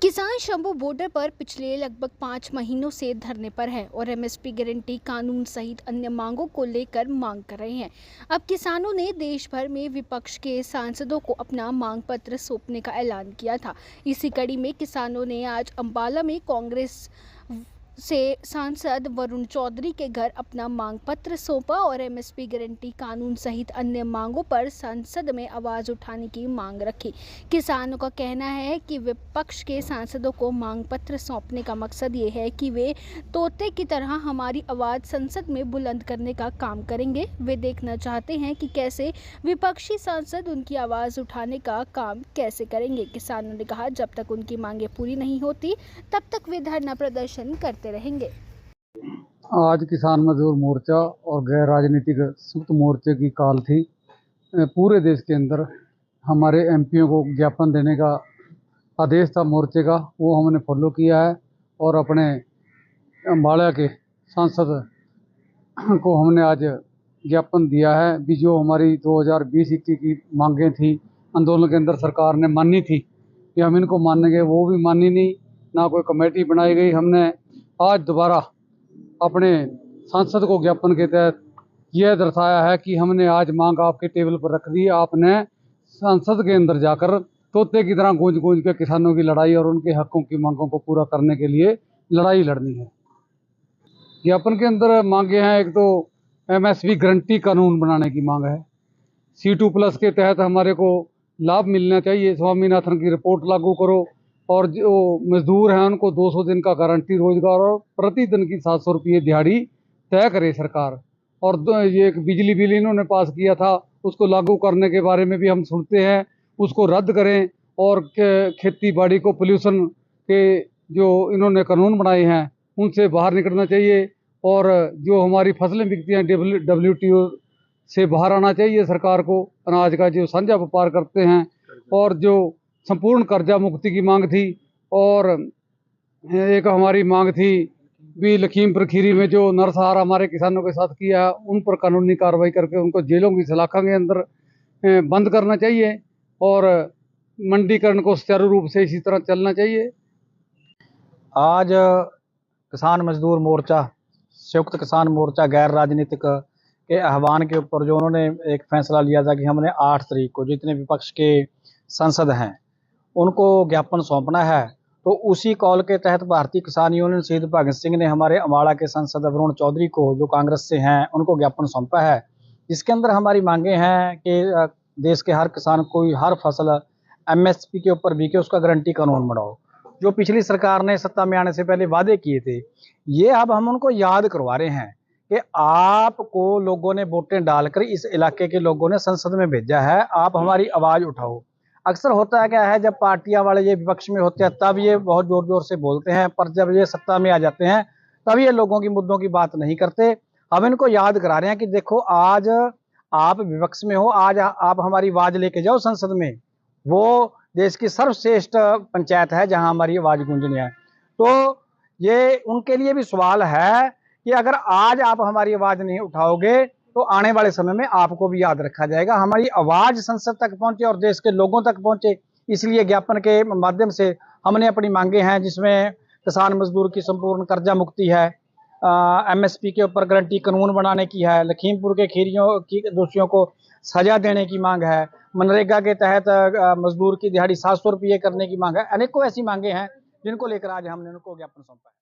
किसान शंभू बॉर्डर पर पिछले लगभग 5 महीनों से धरने पर हैं और एमएसपी गारंटी कानून सहित अन्य मांगों को लेकर मांग कर रहे हैं। अब किसानों ने देश भर में विपक्ष के सांसदों को अपना मांग पत्र सौंपने का ऐलान किया था। इसी कड़ी में किसानों ने आज अंबाला में कांग्रेस से सांसद वरुण चौधरी के घर अपना मांग पत्र सौंपा और एमएसपी गारंटी कानून सहित अन्य मांगों पर संसद में आवाज उठाने की मांग रखी। किसानों का कहना है कि विपक्ष के सांसदों को मांग पत्र सौंपने का मकसद ये है कि वे तोते की तरह हमारी आवाज संसद में बुलंद करने का काम करेंगे। वे देखना चाहते हैं कि कैसे विपक्षी सांसद उनकी आवाज उठाने का काम कैसे करेंगे। किसानों ने कहा, जब तक उनकी मांगें पूरी नहीं होती तब तक वे धरना प्रदर्शन करते रहेंगे। आज किसान मजदूर मोर्चा और गैर राजनीतिक संयुक्त मोर्चे की काल थी। पूरे देश के अंदर हमारे एमपीओ को ज्ञापन देने का आदेश था मोर्चे का, वो हमने फॉलो किया है और अपने अम्बाड़ा के सांसद को हमने आज ज्ञापन दिया है। भी जो हमारी 2020-21 की मांगें थी आंदोलन के अंदर सरकार ने मानी थी कि हम इनको मानेंगे, वो भी मानी नहीं, ना कोई कमेटी बनाई गई। हमने आज दोबारा अपने सांसद को ज्ञापन के तहत यह दर्शाया है कि हमने आज मांग आपके टेबल पर रख दी। आपने संसद के अंदर जाकर तोते की तरह गूंज गूंज के किसानों की लड़ाई और उनके हकों की मांगों को पूरा करने के लिए लड़ाई लड़नी है। ज्ञापन के अंदर मांगे हैं, एक तो एमएसपी गारंटी कानून बनाने की मांग है। C2+ के तहत हमारे को लाभ मिलना चाहिए। स्वामीनाथन की रिपोर्ट लागू करो और जो मजदूर हैं उनको 200 दिन का गारंटी रोजगार और प्रतिदिन की 700 रुपये दिहाड़ी तय करे सरकार। और ये एक बिजली बिल इन्होंने पास किया था, उसको लागू करने के बारे में भी हम सुनते हैं, उसको रद्द करें। और खेती बाड़ी को पोल्यूशन के जो इन्होंने कानून बनाए हैं उनसे बाहर निकलना चाहिए और जो हमारी फसलें बिकती हैं WTO से बाहर आना चाहिए सरकार को। अनाज का जो साझा व्यापार करते हैं और जो संपूर्ण कर्जा मुक्ति की मांग थी। और एक हमारी मांग थी भी लखीमपुर खीरी में जो नरसंहार हमारे किसानों के साथ किया है उन पर कानूनी कार्रवाई करके उनको जेलों की सलाखों के अंदर बंद करना चाहिए और मंडीकरण को सुचारू रूप से इसी तरह चलना चाहिए। आज किसान मजदूर मोर्चा, संयुक्त किसान मोर्चा गैर राजनीतिक के आह्वान के ऊपर जो उन्होंने एक फैसला लिया था कि हमने 8 तारीख को जितने विपक्ष के सांसद हैं उनको ज्ञापन सौंपना है, तो उसी कॉल के तहत भारतीय किसान यूनियन शहीद भगत सिंह ने हमारे अम्बाड़ा के सांसद वरुण चौधरी को, जो कांग्रेस से हैं, उनको ज्ञापन सौंपा है। इसके अंदर हमारी मांगे हैं कि देश के हर किसान को हर फसल MSP के ऊपर बिके, उसका गारंटी कानून बनाओ। जो पिछली सरकार ने सत्ता में आने से पहले वादे किए थे, ये अब हम उनको याद करवा रहे हैं कि आपको लोगों ने वोटें डालकर इस इलाके के लोगों ने संसद में भेजा है, आप हमारी आवाज़ उठाओ। अक्सर होता है क्या है, जब पार्टियां वाले ये विपक्ष में होते हैं तब ये बहुत जोर जोर से बोलते हैं, पर जब ये सत्ता में आ जाते हैं तब ये लोगों की मुद्दों की बात नहीं करते। हम इनको याद करा रहे हैं कि देखो, आज आप विपक्ष में हो, आज आप हमारी आवाज़ लेके जाओ संसद में। वो देश की सर्वश्रेष्ठ पंचायत है जहां हमारी आवाज़ गूंजनी है। तो ये उनके लिए भी सवाल है कि अगर आज आप हमारी आवाज़ नहीं उठाओगे तो आने वाले समय में आपको भी याद रखा जाएगा। हमारी आवाज़ संसद तक पहुंचे और देश के लोगों तक पहुंचे, इसलिए ज्ञापन के माध्यम से हमने अपनी मांगे हैं, जिसमें किसान मजदूर की संपूर्ण कर्जा मुक्ति है, MSP के ऊपर गारंटी कानून बनाने की है, लखीमपुर के खीरियों की दोषियों को सजा देने की मांग है, मनरेगा के तहत मजदूर की दिहाड़ी 700 रुपये करने की मांग है। अनेकों ऐसी मांगे हैं जिनको लेकर आज हमने उनको ज्ञापन सौंपा है।